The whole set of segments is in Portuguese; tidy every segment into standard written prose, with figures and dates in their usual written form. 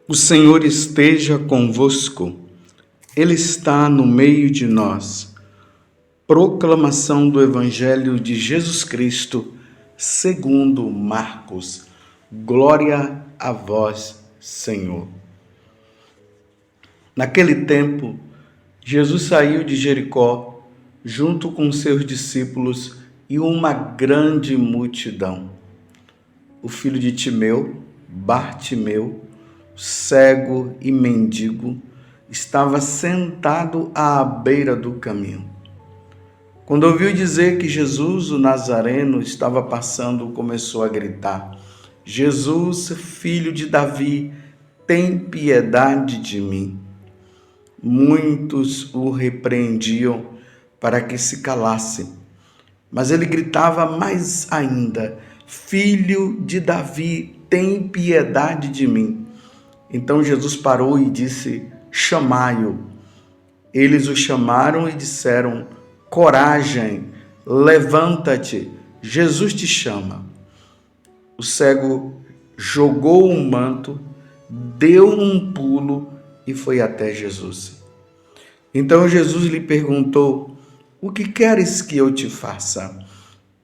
O Senhor esteja convosco, Ele está no meio de nós. Proclamação do Evangelho de Jesus Cristo, segundo Marcos. Glória a vós, Senhor. Naquele tempo, Jesus saiu de Jericó, junto com seus discípulos e uma grande multidão. O filho de Timeu, Bartimeu, cego e mendigo, estava sentado à beira do caminho. Quando ouviu dizer que Jesus, o Nazareno, estava passando, começou a gritar: Jesus, filho de Davi, tem piedade de mim. Muitos o repreendiam para que se calasse, mas ele gritava mais ainda: Filho de Davi, tem piedade de mim. Então Jesus parou e disse: chamai-o. Eles o chamaram e disseram: coragem, levanta-te, Jesus te chama. O cego jogou um manto, deu um pulo e foi até Jesus. Então Jesus lhe perguntou: o que queres que eu te faça?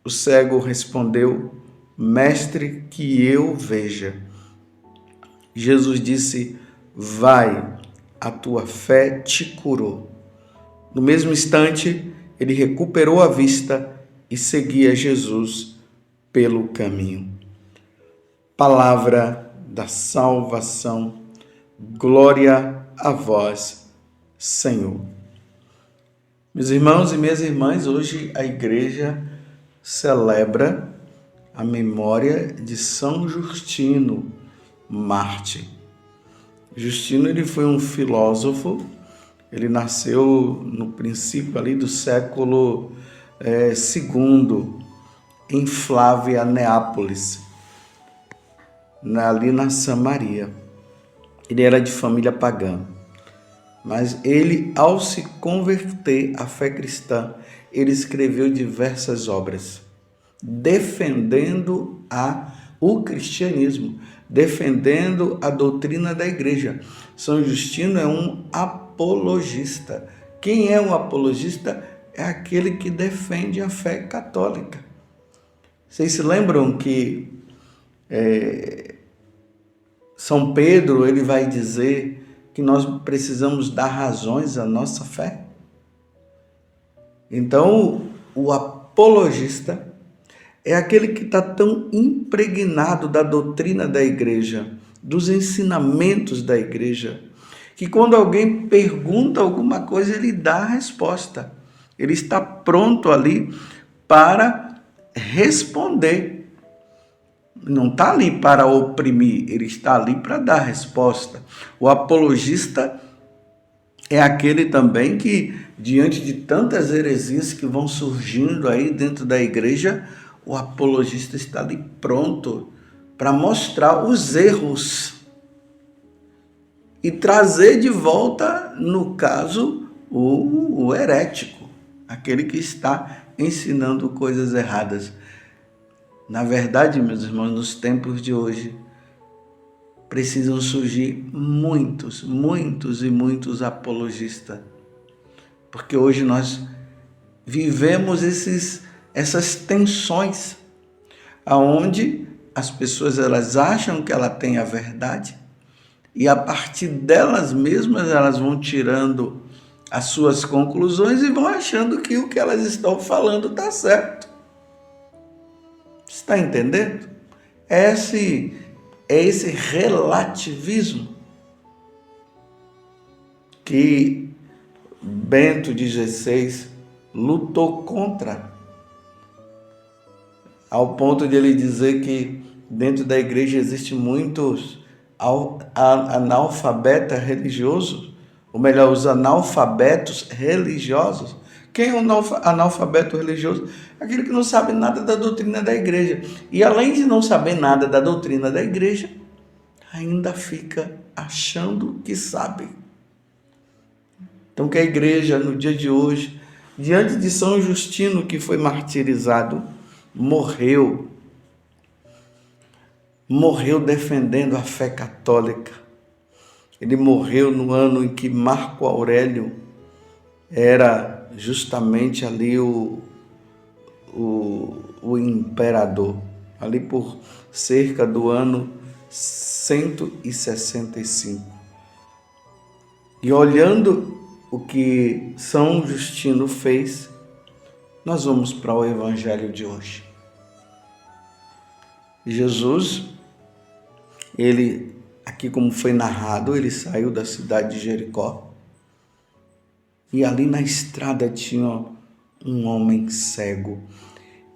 O cego respondeu: mestre, que eu veja. Jesus disse: vai, a tua fé te curou. No mesmo instante, ele recuperou a vista e seguia Jesus pelo caminho. Palavra da salvação, glória a vós, Senhor. Meus irmãos e minhas irmãs, hoje a igreja celebra a memória de São Justino, Marte. Justino, ele foi um filósofo, ele nasceu no princípio ali do século II, em Flávia, Neápolis, ali na Samaria. Ele era de família pagã, mas ele, ao se converter à fé cristã, ele escreveu diversas obras, defendendo o cristianismo, defendendo a doutrina da igreja. São Justino é um apologista. Quem é um apologista? É aquele que defende a fé católica. Vocês se lembram que São Pedro, ele vai dizer que nós precisamos dar razões à nossa fé? Então, o apologista é aquele que está tão impregnado da doutrina da igreja, dos ensinamentos da igreja, que quando alguém pergunta alguma coisa, ele dá a resposta. Ele está pronto ali para responder. Não está ali para oprimir, ele está ali para dar a resposta. O apologista é aquele também que, diante de tantas heresias que vão surgindo aí dentro da igreja, o apologista está ali pronto para mostrar os erros e trazer de volta, no caso, o herético, aquele que está ensinando coisas erradas. Na verdade, meus irmãos, nos tempos de hoje, precisam surgir muitos e muitos apologistas, porque hoje nós vivemos essas tensões, aonde as pessoas elas acham que ela tem a verdade e a partir delas mesmas elas vão tirando as suas conclusões e vão achando que o que elas estão falando está certo. Está entendendo? É esse relativismo que Bento XVI lutou contra, ao ponto de ele dizer que dentro da igreja existem muitos analfabetos religiosos, ou melhor, os analfabetos religiosos. Quem é um analfabeto religioso? Aquele que não sabe nada da doutrina da igreja. E além de não saber nada da doutrina da igreja, ainda fica achando que sabe. Então que a igreja, no dia de hoje, diante de São Justino, que foi martirizado, morreu defendendo a fé católica, Ele morreu no ano em que Marco Aurélio era justamente ali o imperador, ali por cerca do ano 165. E olhando o que São Justino fez, nós vamos para o evangelho de hoje. Jesus, ele, aqui como foi narrado, ele saiu da cidade de Jericó e ali na estrada tinha um homem cego.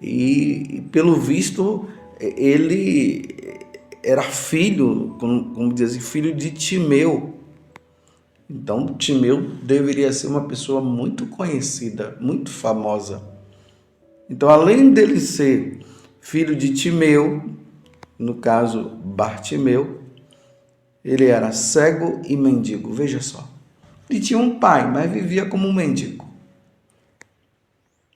E pelo visto, ele era filho, como dizem, filho de Timeu. Então, Timeu deveria ser uma pessoa muito conhecida, muito famosa. Então, além dele ser filho de Timeu, no caso Bartimeu, ele era cego e mendigo. Veja só. Ele tinha um pai, mas vivia como um mendigo.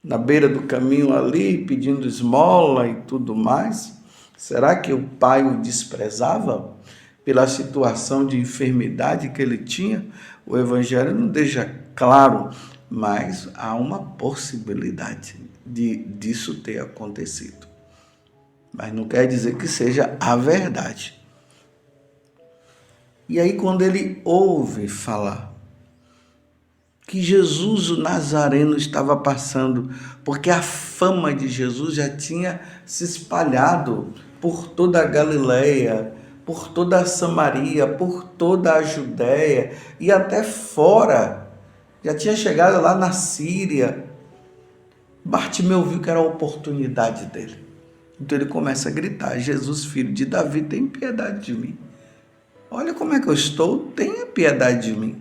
Na beira do caminho ali, pedindo esmola e tudo mais. Será que o pai o desprezava pela situação de enfermidade que ele tinha? O Evangelho não deixa claro, mas há uma possibilidade disso ter acontecido. Mas não quer dizer que seja a verdade. E aí, quando ele ouve falar que Jesus, o Nazareno, estava passando, porque a fama de Jesus já tinha se espalhado por toda a Galileia, por toda a Samaria, por toda a Judéia e até fora. Já tinha chegado lá na Síria. Bartimeu viu que era a oportunidade dele. Então ele começa a gritar: Jesus, filho de Davi, tem piedade de mim. Olha como é que eu estou, tenha piedade de mim.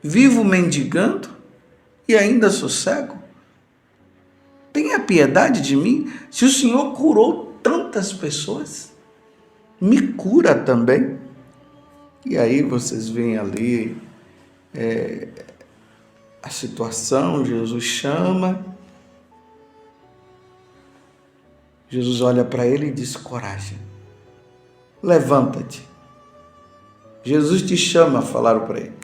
Vivo mendigando e ainda sou cego. Tenha piedade de mim. Se o Senhor curou tantas pessoas, me cura também. E aí vocês veem ali a situação, Jesus chama. Jesus olha para ele e diz: coragem, levanta-te. Jesus te chama, falaram para ele.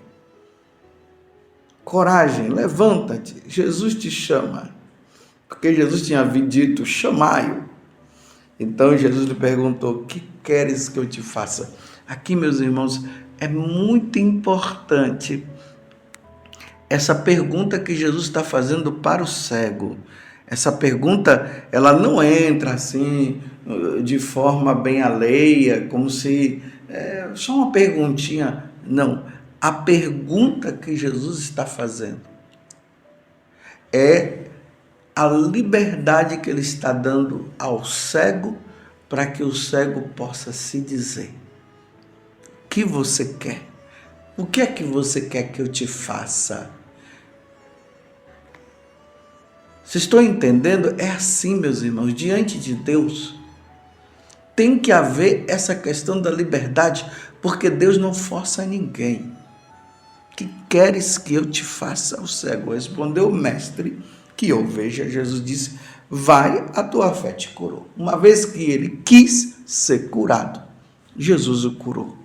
Coragem, levanta-te. Jesus te chama. Porque Jesus tinha dito: chamai-o. Então Jesus lhe perguntou: o que queres que eu te faça? Aqui, meus irmãos, é muito importante essa pergunta que Jesus está fazendo para o cego. Essa pergunta, ela não entra assim, de forma bem alheia, como se só uma perguntinha. Não. A pergunta que Jesus está fazendo é a liberdade que ele está dando ao cego para que o cego possa se dizer: o que você quer? O que é que você quer que eu te faça? Vocês estão entendendo? É assim, meus irmãos, diante de Deus tem que haver essa questão da liberdade, porque Deus não força ninguém. Que queres que eu te faça? O cego respondeu: o mestre, que eu veja. Jesus disse: vai, a tua fé te curou. Uma vez que ele quis ser curado, Jesus o curou.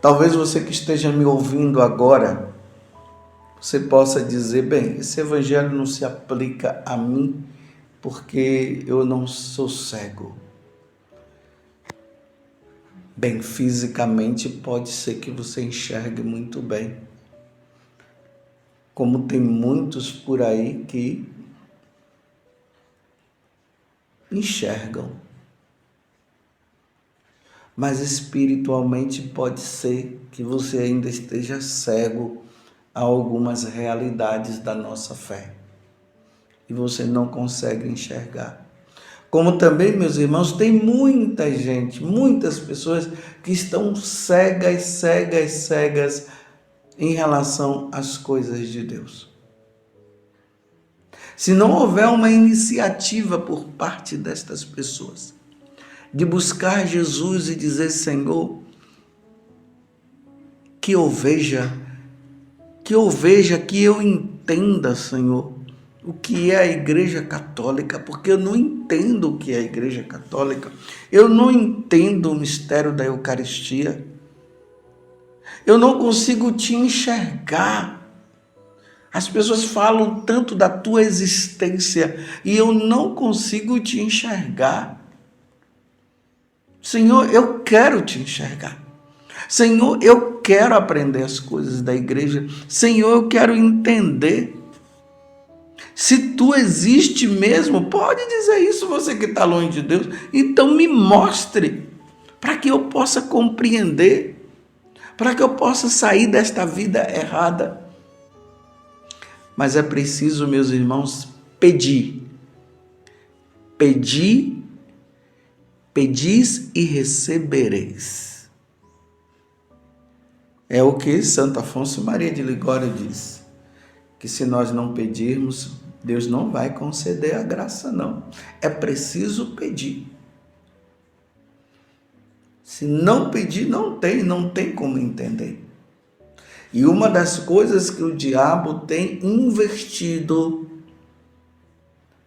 Talvez você que esteja me ouvindo agora, você possa dizer: bem, esse evangelho não se aplica a mim porque eu não sou cego. Bem, fisicamente pode ser que você enxergue muito bem, como tem muitos por aí que enxergam. Mas espiritualmente pode ser que você ainda esteja cego a algumas realidades da nossa fé e você não consegue enxergar. Como também, meus irmãos, tem muita gente, muitas pessoas que estão cegas em relação às coisas de Deus. Se não houver uma iniciativa por parte destas pessoas de buscar Jesus e dizer: Senhor, que eu veja, que eu entenda, Senhor, o que é a Igreja Católica, porque eu não entendo o que é a Igreja Católica. Eu não entendo o mistério da Eucaristia. Eu não consigo te enxergar. As pessoas falam tanto da tua existência e eu não consigo te enxergar. Senhor, eu quero te enxergar. Senhor, eu quero aprender as coisas da igreja. Senhor, eu quero entender. Se tu existe mesmo, pode dizer isso, você que está longe de Deus. Então me mostre, para que eu possa compreender, para que eu possa sair desta vida errada. Mas é preciso, meus irmãos, pedir. Pedis e recebereis. É o que Santo Afonso Maria de Ligório diz, que se nós não pedirmos, Deus não vai conceder a graça, não. É preciso pedir. Se não pedir, não tem como entender. E uma das coisas que o diabo tem investido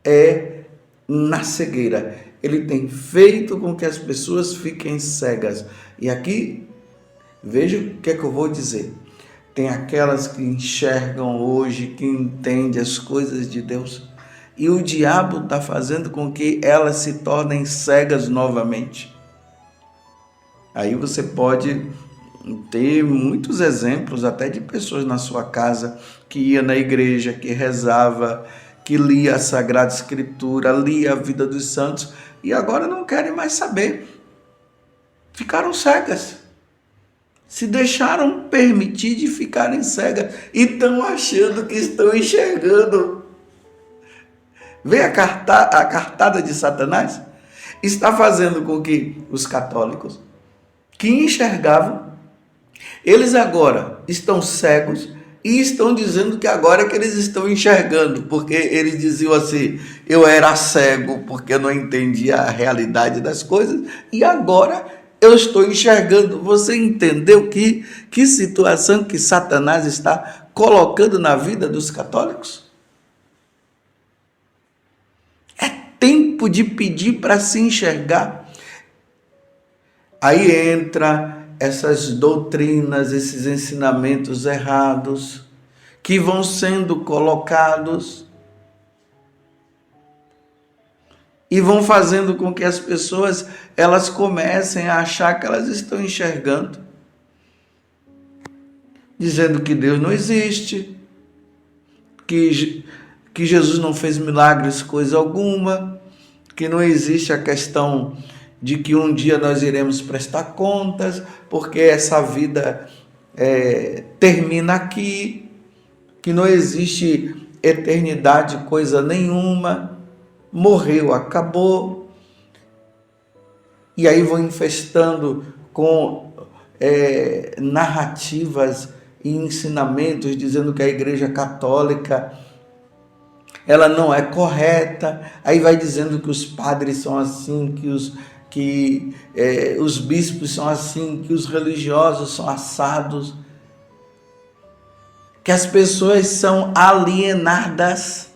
é na cegueira. Ele tem feito com que as pessoas fiquem cegas. E aqui, veja o que é que eu vou dizer. Tem aquelas que enxergam hoje, que entendem as coisas de Deus. E o diabo está fazendo com que elas se tornem cegas novamente. Aí você pode ter muitos exemplos até de pessoas na sua casa que ia na igreja, que rezava, que lia a Sagrada Escritura, lia a vida dos santos e agora não querem mais saber. Ficaram cegas. Se deixaram permitir de ficarem cegas e estão achando que estão enxergando. Vê a cartada de Satanás? Está fazendo com que os católicos que enxergavam, eles agora estão cegos e estão dizendo que agora é que eles estão enxergando, porque eles diziam assim, eu era cego porque eu não entendia a realidade das coisas e agora eu estou enxergando. Você entendeu que situação que Satanás está colocando na vida dos católicos? É tempo de pedir para se enxergar. Aí entra essas doutrinas, esses ensinamentos errados que vão sendo colocados e vão fazendo com que as pessoas elas comecem a achar que elas estão enxergando, dizendo que Deus não existe, que Jesus não fez milagres coisa alguma, que não existe a questão de que um dia nós iremos prestar contas, porque essa vida termina aqui, que não existe eternidade coisa nenhuma, morreu, acabou. E aí vão infestando com narrativas e ensinamentos dizendo que a Igreja Católica ela não é correta. Aí vai dizendo que os padres são assim, que os bispos são assim, que os religiosos são assados, que as pessoas são alienadas,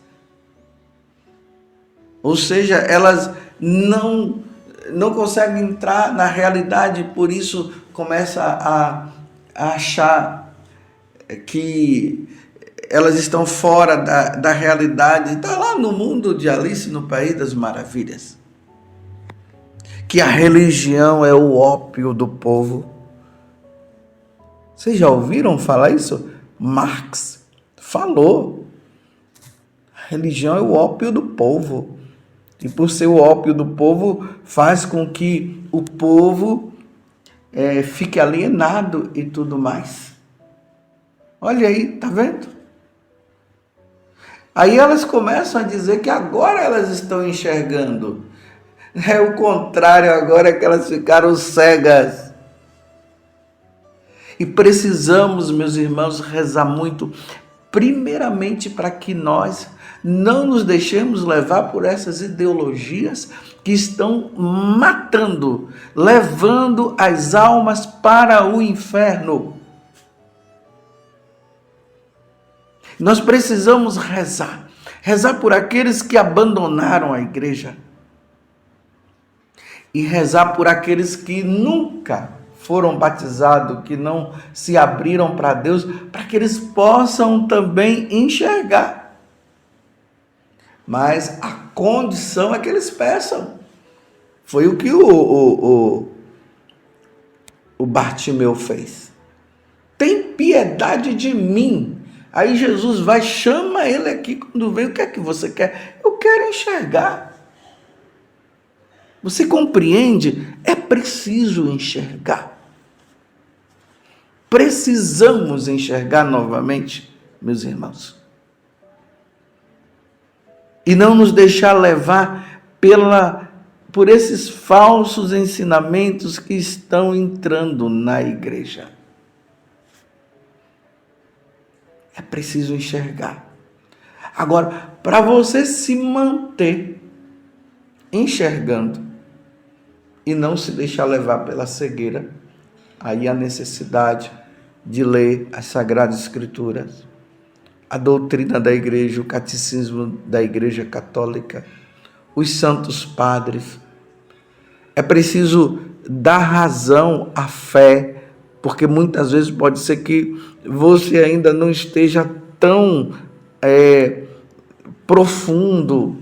ou seja, elas não conseguem entrar na realidade, por isso começa a achar que elas estão fora da realidade. Está lá no mundo de Alice no País das Maravilhas, que a religião é o ópio do povo. Vocês já ouviram falar isso? Marx falou. A religião é o ópio do povo. E por ser o ópio do povo, faz com que o povo fique alienado e tudo mais. Olha aí, tá vendo? Aí elas começam a dizer que agora elas estão enxergando. É o contrário, agora é que elas ficaram cegas. E precisamos, meus irmãos, rezar muito, primeiramente para que nós não nos deixemos levar por essas ideologias que estão matando, levando as almas para o inferno. Nós precisamos rezar rezar por aqueles que abandonaram a igreja e rezar por aqueles que nunca foram batizados, que não se abriram para Deus, para que eles possam também enxergar. Mas a condição é que eles peçam. Foi o que o Bartimeu fez. Tem piedade de mim. Aí Jesus vai, chama ele aqui quando vem. O que é que você quer? Eu quero enxergar. Você compreende? É preciso enxergar. Precisamos enxergar novamente, meus irmãos. E não nos deixar levar por esses falsos ensinamentos que estão entrando na igreja. É preciso enxergar. Agora, para você se manter enxergando e não se deixar levar pela cegueira, aí a necessidade de ler as Sagradas Escrituras, a doutrina da igreja, o catecismo da Igreja Católica, os santos padres. É preciso dar razão à fé, porque muitas vezes pode ser que você ainda não esteja tão profundo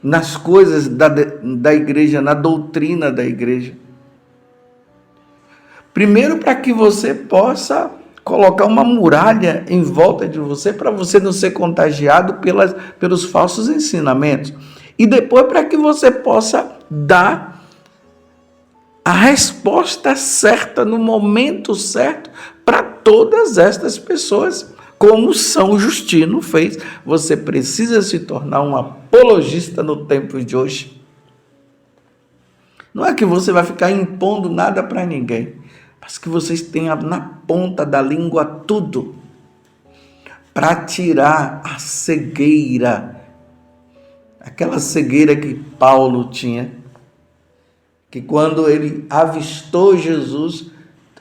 nas coisas da igreja, na doutrina da igreja. Primeiro, para que você possa colocar uma muralha em volta de você, para você não ser contagiado pelos falsos ensinamentos. E depois, para que você possa dar a resposta certa, no momento certo, para todas estas pessoas, como São Justino fez. Você precisa se tornar um apologista no tempo de hoje. Não é que você vai ficar impondo nada para ninguém, mas que vocês tenham na ponta da língua tudo para tirar a cegueira, aquela cegueira que Paulo tinha, que quando ele avistou Jesus,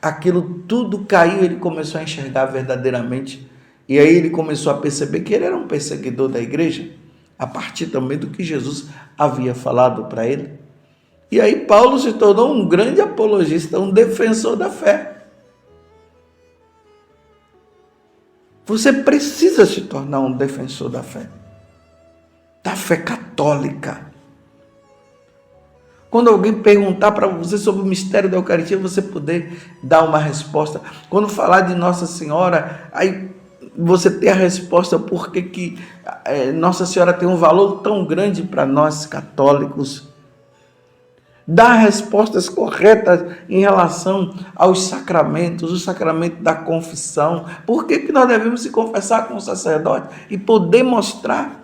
aquilo tudo caiu, ele começou a enxergar verdadeiramente. E aí ele começou a perceber que ele era um perseguidor da igreja, a partir também do que Jesus havia falado para ele. E aí Paulo se tornou um grande apologista, um defensor da fé. Você precisa se tornar um defensor da fé católica. Quando alguém perguntar para você sobre o mistério da Eucaristia, você poder dar uma resposta. Quando falar de Nossa Senhora, aí você ter a resposta por que Nossa Senhora tem um valor tão grande para nós católicos. Dar respostas corretas em relação aos sacramentos, o sacramento da confissão. Por que nós devemos se confessar com o sacerdote e poder mostrar?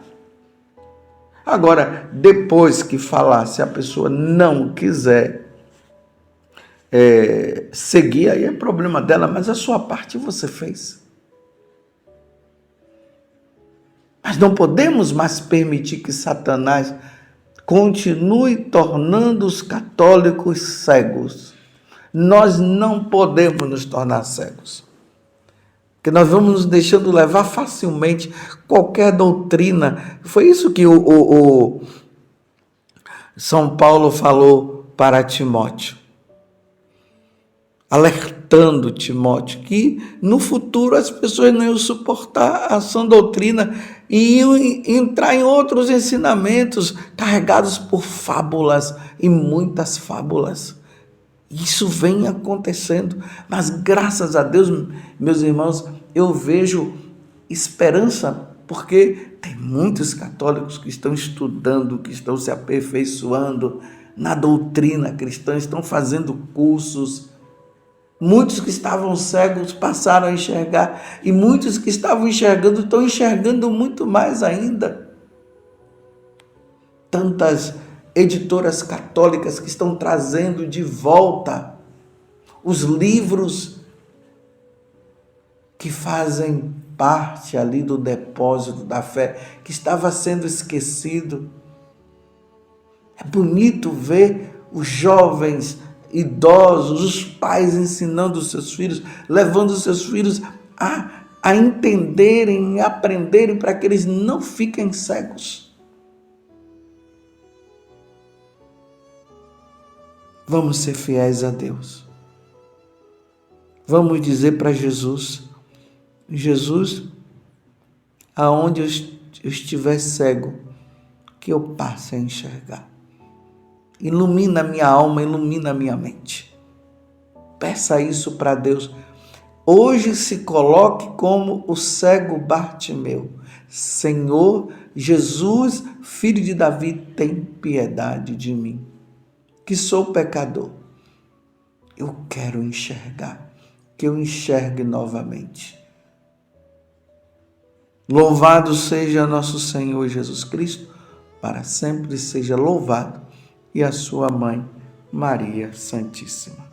Agora, depois que falar, se a pessoa não quiser seguir, aí é problema dela, mas a sua parte você fez. Mas não podemos mais permitir que Satanás continue tornando os católicos cegos. Nós não podemos nos tornar cegos, porque nós vamos nos deixando levar facilmente qualquer doutrina. Foi isso que o São Paulo falou para Timóteo, alertando Timóteo que no futuro as pessoas não iam suportar a sã doutrina e iam entrar em outros ensinamentos carregados por fábulas e muitas fábulas. Isso vem acontecendo, mas graças a Deus, meus irmãos, eu vejo esperança, porque tem muitos católicos que estão estudando, que estão se aperfeiçoando na doutrina cristã, estão fazendo cursos. Muitos que estavam cegos passaram a enxergar, e muitos que estavam enxergando estão enxergando muito mais ainda. Tantas editoras católicas que estão trazendo de volta os livros que fazem parte ali do depósito da fé, que estava sendo esquecido. É bonito ver os jovens, idosos, os pais ensinando os seus filhos, levando os seus filhos a a entenderem e aprenderem para que eles não fiquem cegos. Vamos ser fiéis a Deus. Vamos dizer para Jesus: Jesus, aonde eu estiver cego, que eu passe a enxergar. Ilumina a minha alma, ilumina a minha mente. Peça isso para Deus. Hoje se coloque como o cego Bartimeu. Senhor Jesus, filho de Davi, tem piedade de mim, que sou pecador. Eu quero enxergar, que eu enxergue novamente. Louvado seja nosso Senhor Jesus Cristo, para sempre seja louvado, e a sua mãe, Maria Santíssima.